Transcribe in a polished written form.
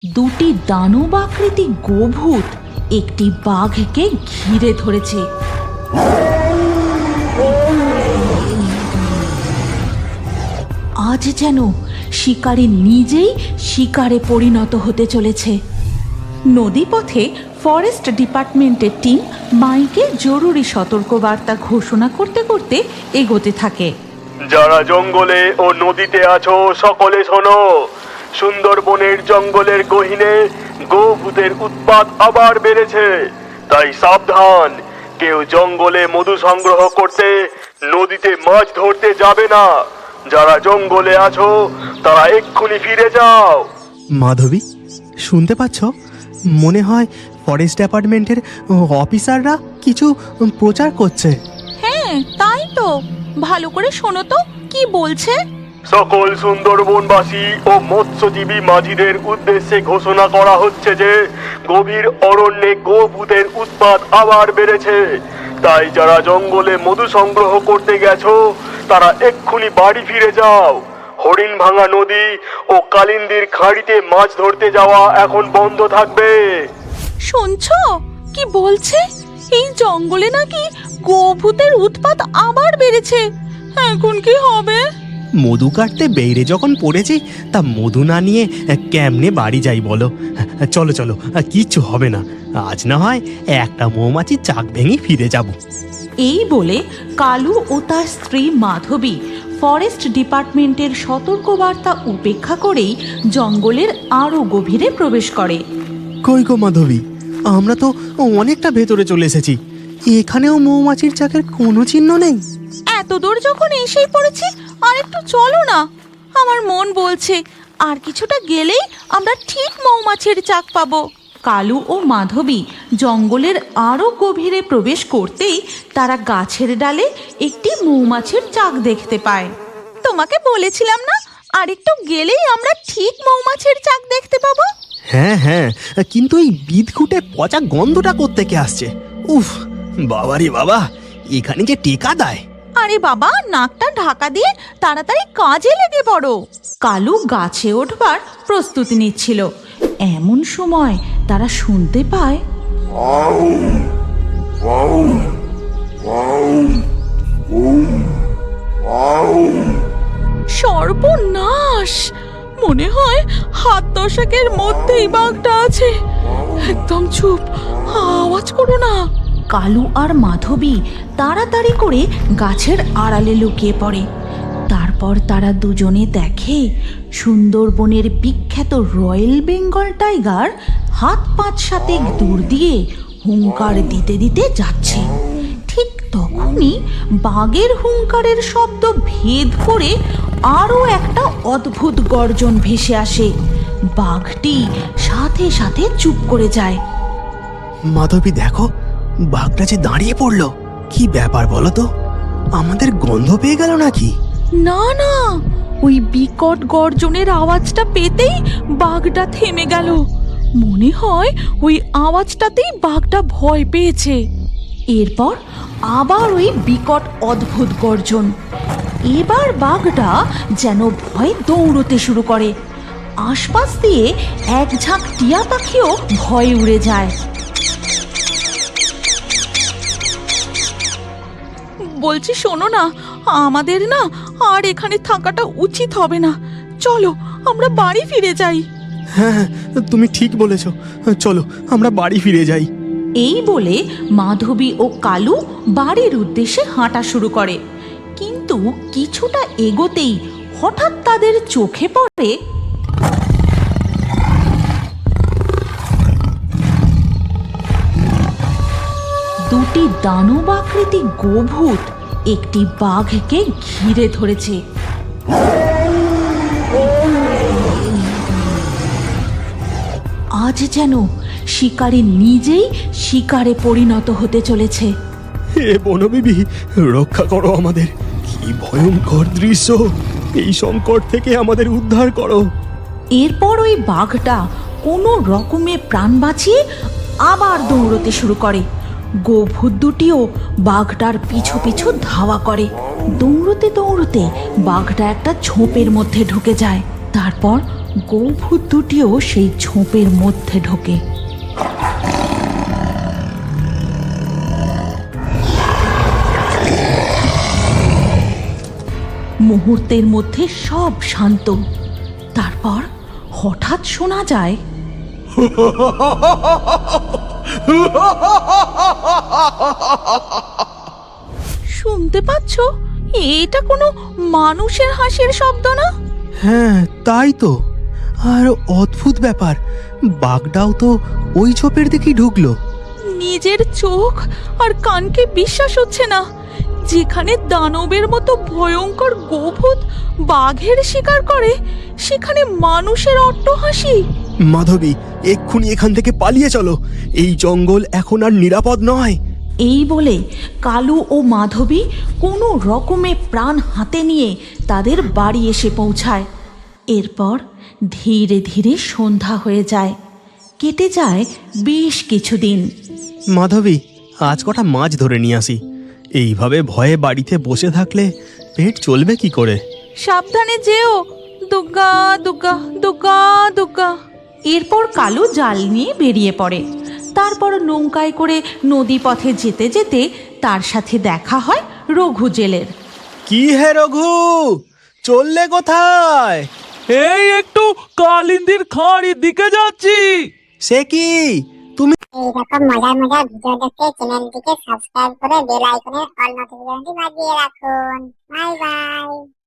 দুটি দানব আকৃতি গোভূত একটি বাঘকে ঘিরে ধরেছে। আজ যেন শিকারী নিজেই শিকারে পরিণত হতে চলেছে। নদীপথে ফরেস্ট ডিপার্টমেন্টের টিম মাইকে জরুরি সতর্কবার্তা ঘোষণা করতে করতে এগোতে থাকে। যারা জঙ্গলে ও নদীতে আছো সকলে শোনো, সুন্দরবনের জঙ্গলের গহীনে গোভূতের উৎপাত আবার বেড়েছে, তাই সাবধান। কেউ জঙ্গলে মধু সংগ্রহ করতে, নদীতে মাছ ধরতে যাবে না। যারা জঙ্গলে আছো তারা এক্ষুনি ফিরে যাও। মাধবী, শুনতে পাচ্ছ? মনে হয় ফরেস্ট ডিপার্টমেন্টের অফিসাররা কিছু প্রচার করছে। হ্যাঁ, তাই তো। ভালো করে শোনো তো কি বলছে। সকল সুন্দরবনবাসী ও মৎস্যজীবী মাঝিদের উদ্দেশ্যে ঘোষণা করা হচ্ছে যে গভীর অরণ্যে গোভূতের উৎপাত আবার বেড়েছে, তাই যারা জঙ্গলে মধু সংগ্রহ করতে গেছো তারা এক্ষুনি বাড়ি ফিরে যাও। হরিণ ভাঙা নদী ও কালিন্দির খাঁড়িতে মাছ ধরতে যাওয়া এখন বন্ধ থাকবে। শুনছো কি বলছে? এই জঙ্গলে নাকি গোভূতের উৎপাত আবার বেড়েছে। এখন কি হবে? মধু কাটতে বেইরে যখন পড়েছি, তা মধু না নিয়ে কেমনে বাড়ি যাই বলো? চলো চলো, কিচ্ছু হবে না। আজ না হয় একটা মৌমাছির চাক ভেঙে ফিরে যাব। এই বলে কালু ও তার স্ত্রী মাধবী ফরেস্ট ডিপার্টমেন্টের সতর্কবার্তা উপেক্ষা করেই জঙ্গলের আরো গভীরে প্রবেশ করে। কই গো মাধবী, আমরা তো অনেকটা ভেতরে চলে এসেছি। এখানেও মৌমাছির চাকের কোনো চিহ্ন নেই। এত দূর যখন এসেই পড়েছি, আর একটু চলো না। আমার মন বলছে আর কিছুটা গেলেই আমরা ঠিক মৌমাছির চাক পাবো। কালু ও মাধবী জঙ্গলের আরো গভীরে প্রবেশ করতেই তারা গাছের ডালে একটি মৌমাছির চাক দেখতে পায়। তোমাকে বলেছিলাম না, আর একটু গেলেই আমরা ঠিক মৌমাছির চাক দেখতে পাবো। হ্যাঁ হ্যাঁ, কিন্তু এই বিদঘুটে পচা গন্ধটা কোত্থেকে আসছে? উফ, বাবারে বাবা, এখানে যে টেকা দেয়। আরে বাবা, নাকটা ঢাকা দিয়ে তাড়াতাড়ি কাজে লেগে পড়ো। কালু গাছে ওঠবার প্রস্তুতি নিচ্ছিল, এমন সময় তারা শুনতে পায় সর্বনাশ! মনে হয় হাত দশেকের মধ্যেই বাঘটা আছে। একদম চুপ, আওয়াজ করো না। কালু আর মাধবী তাড়াতাড়ি করে গাছের আড়ালে লুকিয়ে পড়ে। তারপর তারা দুজনে দেখে সুন্দরবনের বিখ্যাত রয়্যাল বেঙ্গল টাইগার হাত ৫-৭ দূর দিয়ে হুঙ্কার দিতে দিতে যাচ্ছে। ঠিক তখনই বাঘের হুঙ্কারের শব্দ ভেদ করে আরও একটা অদ্ভুত গর্জন ভেসে আসে। বাঘটি সাথে সাথে চুপ করে যায়। মাধবী দেখো, বাঘটা যে দাঁড়িয়ে পড়লো। কি ব্যাপার বলো তো? আমাদের গন্ধ পেয়ে গেল নাকি? না না, ওই বিকট গর্জনের আওয়াজটা পেতেই বাঘটা থেমে গেল। মনে হয় ওই আওয়াজটাতেই বাঘটা ভয় পেয়েছে। এরপর আবার ওই বিকট অদ্ভুত গর্জন। এবার বাঘটা যেন ভয় দৌড়তে শুরু করে। আশপাশ দিয়ে এক ঝাঁক টিয়া পাখিও ভয়ে উড়ে যায়। বলছি শোনো না, আমাদের না আর এখানে থাকাটা উচিত হবে না। চলো আমরা বাড়ি ফিরে যাই। হ্যাঁ, তুমি ঠিক বলেছ। চলো আমরা বাড়ি ফিরে যাই। এই বলে মাধবী ও কালু বাড়ির উদ্দেশ্যে হাঁটা শুরু করে। কিন্তু কিছুটা এগোতেই হঠাৎ তাদের চোখে পড়ে দুটি দানব আকৃতি গোভূত একটি বাঘকে ঘিরে ধরেছে। আজ যেন শিকারী নিজেই শিকারে পরিণত হতে চলেছে। হে বনবিবি, রক্ষা করো আমাদের। কি ভয়ঙ্কর দৃশ্য! এই সংকট থেকে আমাদের উদ্ধার করো। এরপর ওই বাঘটা কোনো রকমে প্রাণ বাঁচিয়ে আবার দৌড়তে শুরু করে। গোভূত দুটিও বাঘটার পিছু পিছু ধাওয়া করে। দৌড়তে দৌড়তে বাঘটা একটা ঝোপের মধ্যে ঢুকে যায়। তারপর গৌভূত দুটিও সেই ঝোপের মধ্যে ঢোকে। মুহূর্তের মধ্যে সব শান্ত। তারপর হঠাৎ শোনা যায়, শুনতে পাচ্ছ? এটা কোনো মানুষের হাসির শব্দ না। হ্যাঁ তাই তো। আর অদ্ভুত ব্যাপার, বাঘটাও তো ওই ঝোপের দিকেই ঢুকলো। নিজের চোখ আর কানকে বিশ্বাস হচ্ছে না। যেখানে দানবের মতো ভয়ঙ্কর গোভূত বাঘের শিকার করে, সেখানে মানুষের অট্টহাসি। মাধবী, এক্ষুনি এখান থেকে পালিয়ে চলো। এই জঙ্গল এখন আর নিরাপদ নয়। এই বলে কালু ও মাধবী কোনো রকমে প্রাণ হাতে নিয়ে তাদের বাড়ি এসে পৌঁছায়। এরপর ধীরে ধীরে সন্ধ্যা হয়ে যায়। কেটে যায় বেশ কিছুদিন। মাধবী, আজ কটা মাছ ধরে নিয়ে আসি। এইভাবে ভয়ে বাড়িতে বসে থাকলে পেট চলবে কি করে? সাবধানে যেও। দুগ্গা দুগ্গা দুগ্গা দুগ্গা। এরপর কালু জাল নিয়ে বেরিয়ে পড়ে। তারপর নৌকায় করে নদী পথে যেতে যেতে তার সাথে দেখা হয় রঘু জেলের। কি হে রঘু, চললে কোথায়? এই একটু কালিন্দির খাঁড়ির দিকে যাচ্ছি। সে কি, তুমি? এইরকম মজার মজার ভিডিও দেখতে চ্যানেলটিকে সাবস্ক্রাইব করে বেল আইকনের অল নোটিফিকেশনটি বাজিয়ে রাখুন। Bye bye.